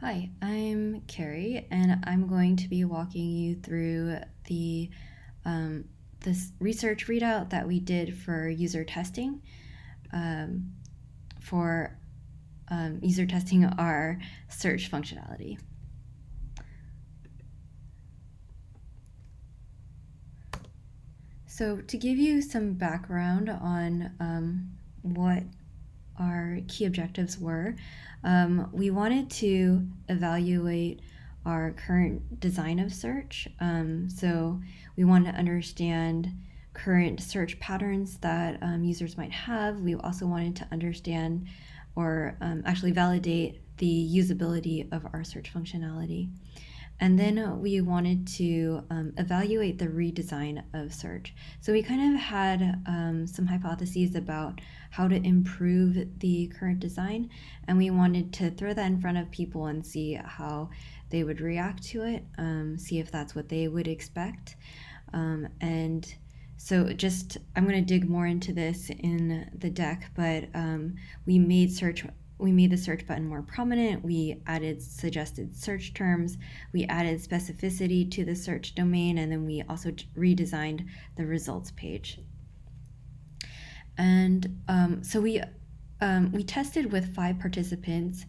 Hi, I'm Carrie, and I'm going to be walking you through this research readout that we did for user testing, um, for user testing our search functionality. So to give you some background on what our key objectives were, we wanted to evaluate our current design of search. So we wanted to understand current search patterns that users might have. We also wanted to understand or actually validate the usability of our search functionality. And then we wanted to evaluate the redesign of search. So we kind of had some hypotheses about how to improve the current design, and we wanted to throw that in front of people and see how they would react to it, see if that's what they would expect. And so I'm going to dig more into this in the deck, but we made the search button more prominent. We added suggested search terms. We added specificity to the search domain, and then we also redesigned the results page. And so we tested with 5 participants,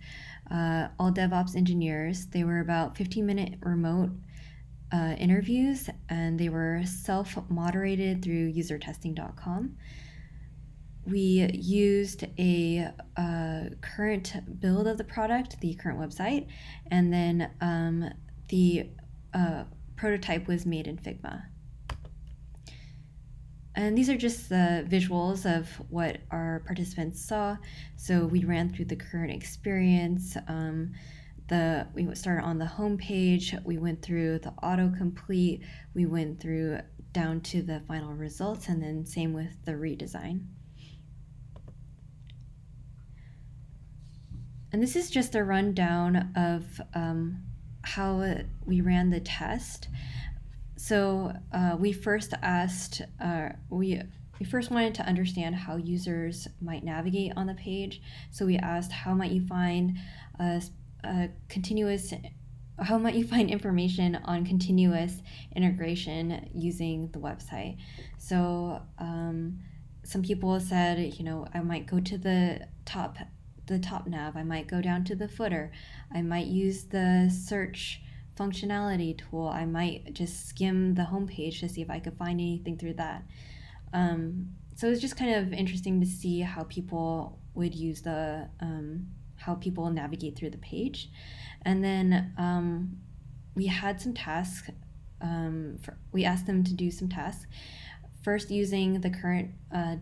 all DevOps engineers. They were about 15-minute remote interviews, and they were self-moderated through usertesting.com. We used a current build of the product, the current website, and then the prototype was made in Figma. And these are just the visuals of what our participants saw. So we ran through the current experience. We started on the home page. We went through the autocomplete. We went through down to the final results, and then same with the redesign. And this is just a rundown of how we ran the test. So we first wanted to understand how users might navigate on the page. So we asked, how might you find information on continuous integration using the website? So some people said, I might go to the top nav, I might go down to the footer, I might use the search functionality tool, I might just skim the homepage to see if I could find anything through that. So it's just kind of interesting to see how people would use how people navigate through the page. And then we had some tasks. We asked them to do some tasks. First, using the current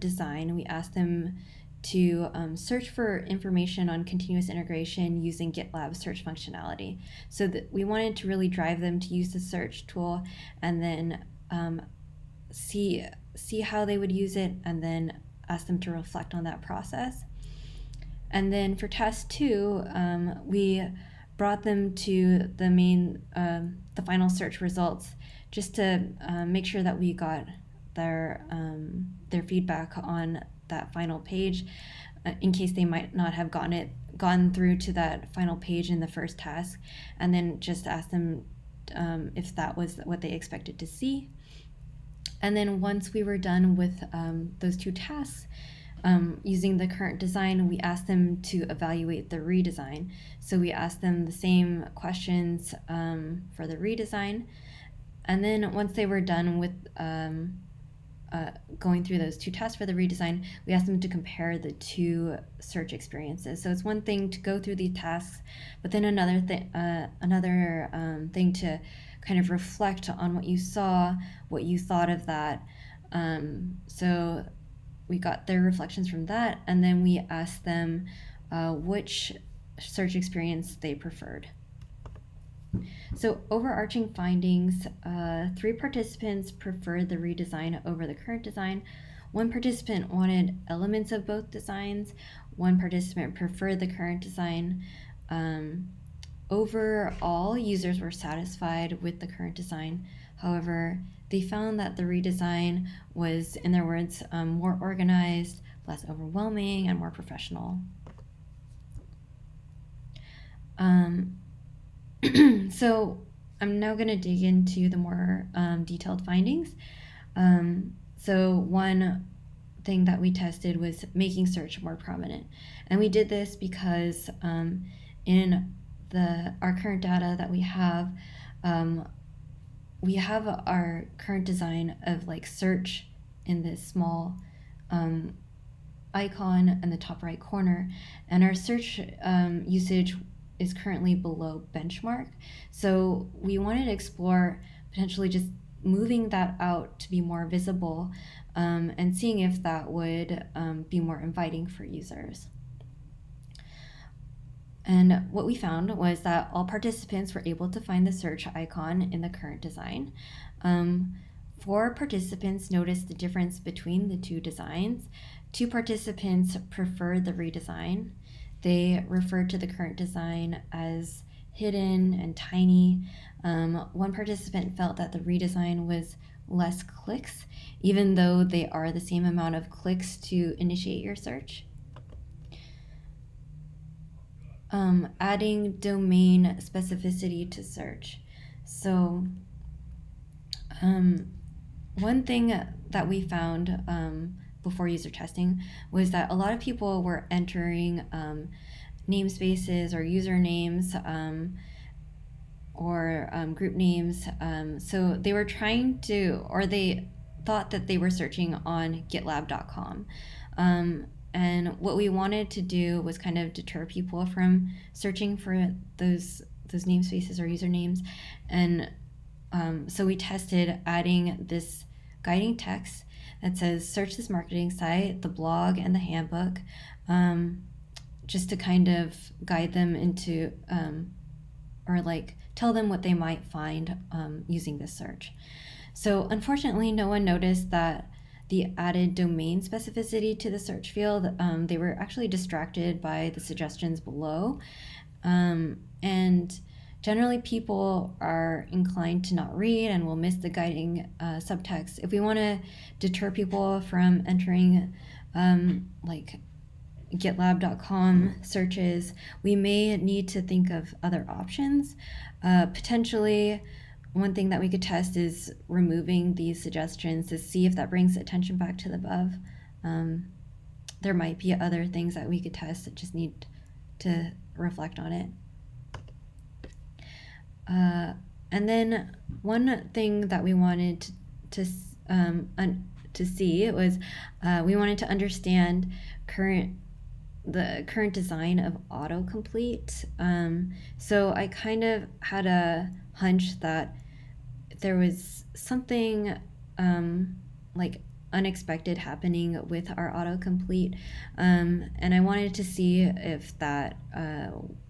design, we asked them to search for information on continuous integration using GitLab search functionality. So that we wanted to really drive them to use the search tool, and then see how they would use it, and then ask them to reflect on that process. And then for task 2, we brought them to the final search results, just to make sure that we got their feedback on that final page, in case they might not have gone through to that final page in the first task, and then just ask them if that was what they expected to see. And then once we were done with those 2 tasks, using the current design, we asked them to evaluate the redesign. So we asked them the same questions for the redesign. And then once they were done with going through those 2 tests for the redesign, we asked them to compare the 2 search experiences. So it's one thing to go through the tasks, but then another thing to kind of reflect on what you saw, what you thought of that. So we got their reflections from that, and then we asked them which search experience they preferred. So overarching findings, 3 participants preferred the redesign over the current design. 1 participant wanted elements of both designs. 1 participant preferred the current design. Overall, users were satisfied with the current design. However, they found that the redesign was, in their words, more organized, less overwhelming, and more professional. So I'm now going to dig into the more detailed findings. So one thing that we tested was making search more prominent. And we did this because in our current data that we have our current design of like search in this small icon in the top right corner, and our search usage is currently below benchmark. So we wanted to explore potentially just moving that out to be more visible and seeing if that would be more inviting for users. And what we found was that all participants were able to find the search icon in the current design. 4 participants noticed the difference between the 2 designs. 2 participants preferred the redesign. They referred to the current design as hidden and tiny. 1 participant felt that the redesign was less clicks, even though they are the same amount of clicks to initiate your search. Adding domain specificity to search. So one thing that we found before user testing was that a lot of people were entering namespaces or usernames or group names. So they were trying to, or they thought that they were searching on GitLab.com. And what we wanted to do was kind of deter people from searching for those namespaces or usernames. And so we tested adding this guiding text that says, search this marketing site, the blog, and the handbook, just to kind of guide them into, or like tell them what they might find using this search. So unfortunately, no one noticed that the added domain specificity to the search field. They were actually distracted by the suggestions below. And generally people are inclined to not read and will miss the guiding subtext. If we want to deter people from entering like GitLab.com searches, we may need to think of other options. Potentially, one thing that we could test is removing these suggestions to see if that brings attention back to the above. There might be other things that we could test that just need to reflect on it. And then one thing that we wanted to see was we wanted to understand the current design of autocomplete. So I kind of had a hunch that there was something like unexpected happening with our autocomplete, and I wanted to see if that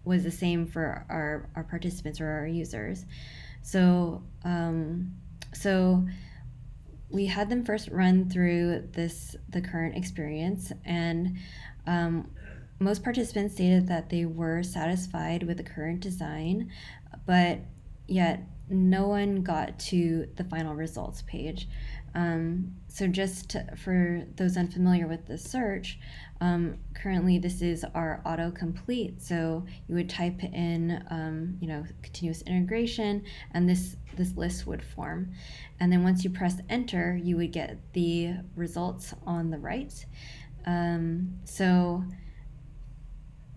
was the same for our participants or our users. So we had them first run through the current experience, and most participants stated that they were satisfied with the current design, but yet no one got to the final results page. So just for those unfamiliar with the search, currently this is our autocomplete. So you would type in, continuous integration, and this list would form. And then once you press enter, you would get the results on the right. So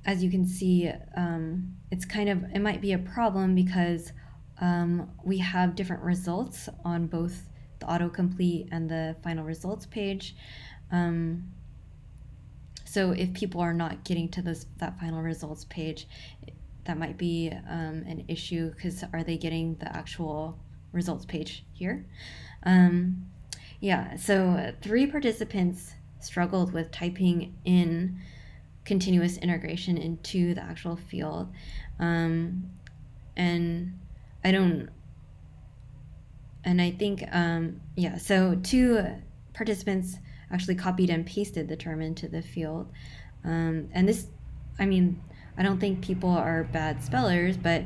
as you can see, it might be a problem because we have different results on both the autocomplete and the final results page. So if people are not getting to that final results page, that might be an issue, because are they getting the actual results page here? So 3 participants struggled with typing in continuous integration into the actual field. So 2 participants actually copied and pasted the term into the field. And this, I don't think people are bad spellers, but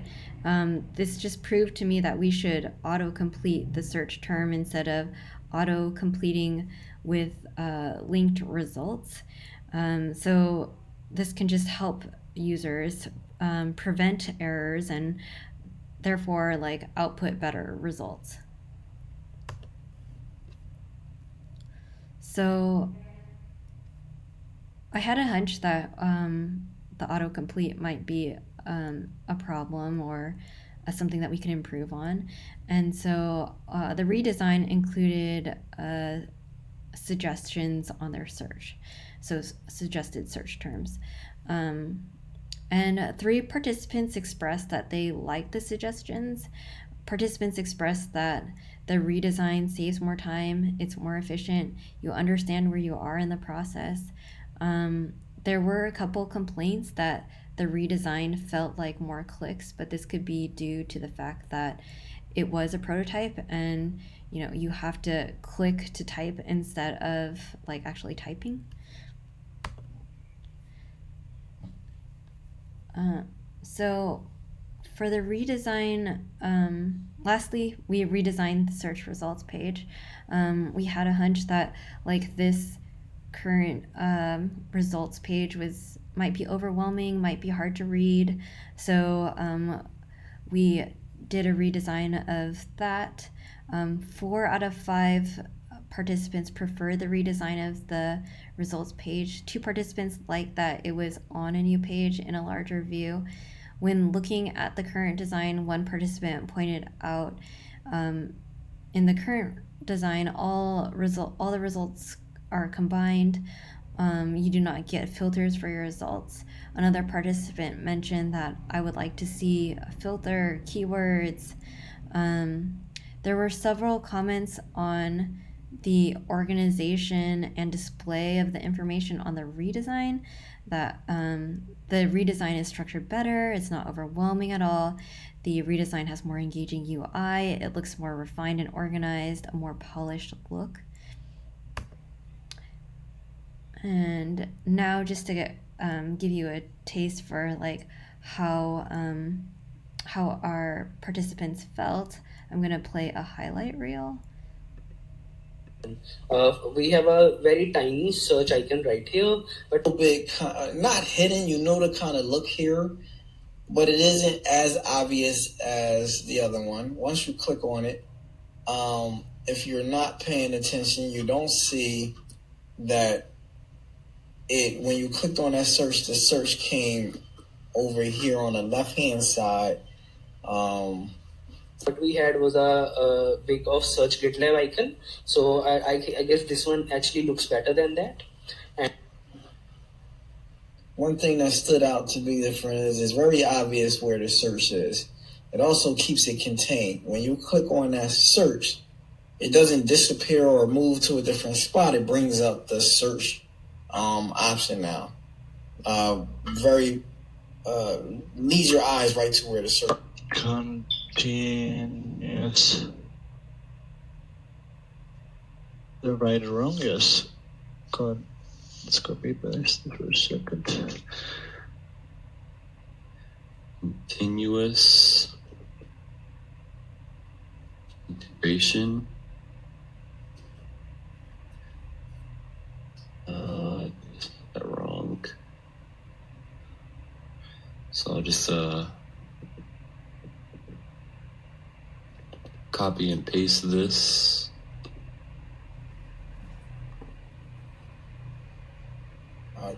this just proved to me that we should autocomplete the search term instead of auto-completing with linked results. So this can just help users prevent errors and therefore like output better results. So I had a hunch that the autocomplete might be a problem or something that we can improve on. And so the redesign included suggestions on their search, so suggested search terms. And 3 participants expressed that they liked the suggestions. Participants expressed that the redesign saves more time, it's more efficient, you understand where you are in the process. There were a couple complaints that the redesign felt like more clicks, but this could be due to the fact that it was a prototype and you have to click to type instead of like actually typing. So for the redesign, lastly, we redesigned the search results page. We had a hunch that like this current results page might be overwhelming, might be hard to read. So we did a redesign of that. 4 out of 5 participants preferred the redesign of the results page. 2 participants liked that it was on a new page in a larger view. When looking at the current design, 1 participant pointed out in the current design, all the results are combined. You do not get filters for your results. Another participant mentioned that I would like to see a filter, keywords. There were several comments on the organization and display of the information on the redesign, that the redesign is structured better, it's not overwhelming at all. The redesign has more engaging UI, it looks more refined and organized, a more polished look. And now just to give you a taste for like how our participants felt, I'm gonna play a highlight reel. We have a very tiny search icon right here, but a bit not hidden. You know the kind of look here, but it isn't as obvious as the other one. Once you click on it, if you're not paying attention, you don't see that when you clicked on that search, the search came over here on the left-hand side. What we had was a big of search GitLab icon. So I guess this one actually looks better than that. And one thing that stood out to be different is it's very obvious where the search is. It also keeps it contained. When you click on that search, it doesn't disappear or move to a different spot. It brings up the search option now. Leads your eyes right to where the search. Continuous. The right or wrong? Yes. Let's copy paste for a second. Continuous integration. That wrong. So I'll just copy and paste this.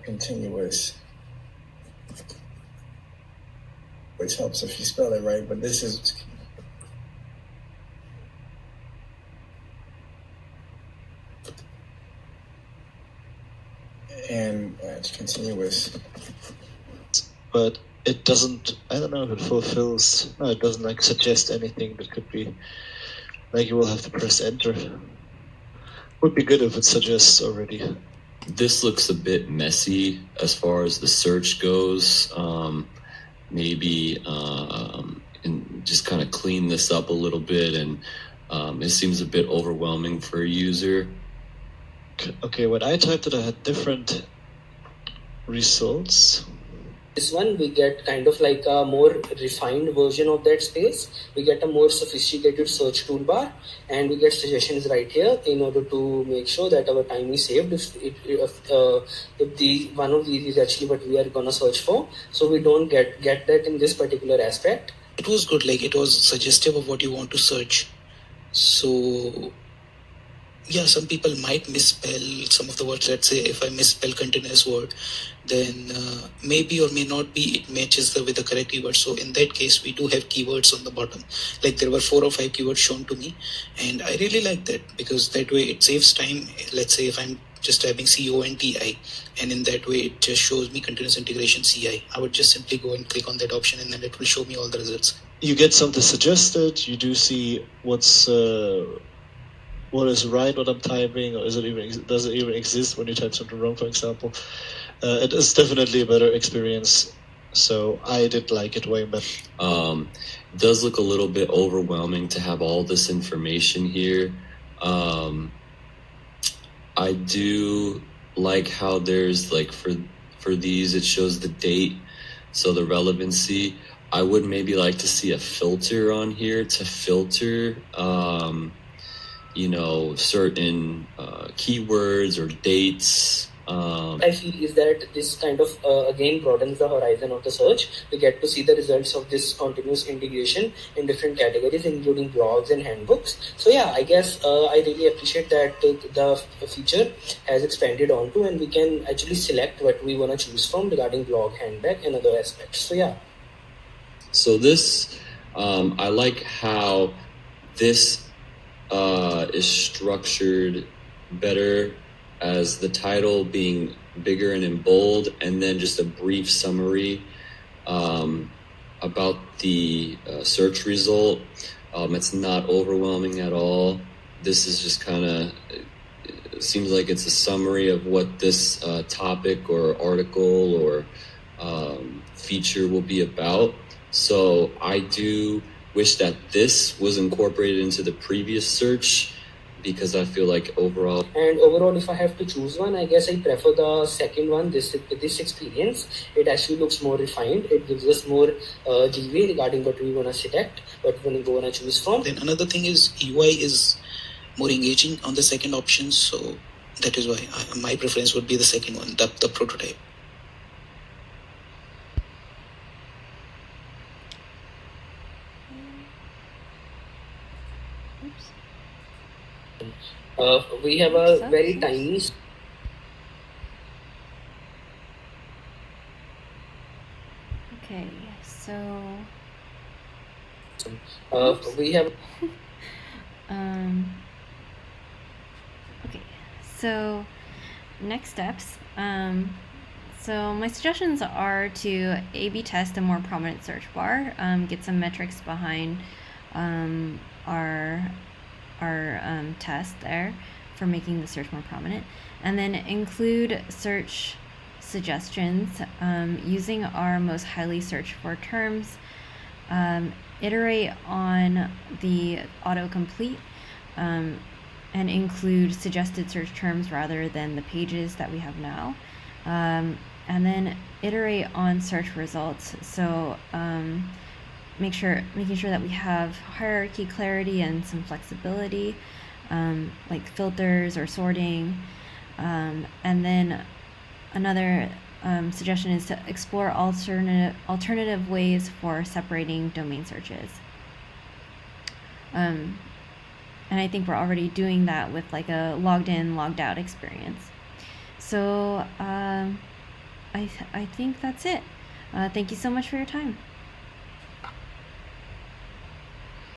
Continuous, which helps if you spell it right, but this is and it's continuous, but it doesn't, I don't know if it fulfills, no, it doesn't like suggest anything that could be, like you will have to press enter. Would be good if it suggests already. This looks a bit messy as far as the search goes. Maybe and just kind of clean this up a little bit, and it seems a bit overwhelming for a user. Okay, when I typed it, I had different results. This one, we get kind of like a more refined version of that space. We get a more sophisticated search toolbar, and we get suggestions right here in order to make sure that our time is saved if one of these is actually what we are gonna search for. So we don't get that in this particular aspect. it was good. Like it was suggestive of what you want to search. So yeah, some people might misspell some of the words. Let's say if I misspell continuous word, then maybe or may not be it matches with the correct keyword. So in that case, we do have keywords on the bottom. Like there were 4 or 5 keywords shown to me, and I really like that because that way it saves time. Let's say if I'm just typing CONTI, and in that way it just shows me continuous integration CI. I would just simply go and click on that option, and then it will show me all the results. You get something suggested. You do see what is right what I'm typing, or does it even exist when you type something wrong, for example. It is definitely a better experience, so I did like it way better. It does look a little bit overwhelming to have all this information here. I do like how there's like for these it shows the date, so the relevancy. I would maybe like to see a filter on here to filter certain keywords or dates. I feel is that this kind of again broadens the horizon of the search. We get to see the results of this continuous integration in different categories, including blogs and handbooks. So yeah, I guess I really appreciate that the feature has expanded onto, and we can actually select what we want to choose from regarding blog, handbook, and other aspects. So yeah. So this, I like how this is structured better, as the title being bigger and in bold, and then just a brief summary about the search result. It's not overwhelming at all. This is just kind of, it seems like it's a summary of what this topic or article or feature will be about. So I do wish that this was incorporated into the previous search, because I feel like overall, if I have to choose one, I guess I prefer the second one. This experience, it actually looks more refined. It gives us more leeway regarding what we want to select, what we want to choose from. Then another thing is UI is more engaging on the second option, so that is why my preference would be the second one, the prototype. We have a very tiny. Okay, so we have. Okay, so next steps. So my suggestions are to A/B test a more prominent search bar, get some metrics behind our test there for making the search more prominent, and then include search suggestions using our most highly searched for terms. Iterate on the autocomplete and include suggested search terms rather than the pages that we have now. And then iterate on search results. So making sure that we have hierarchy clarity and some flexibility, like filters or sorting. And then another suggestion is to explore alternative ways for separating domain searches. And I think we're already doing that with like a logged in, logged out experience. So I think that's it. Thank you so much for your time.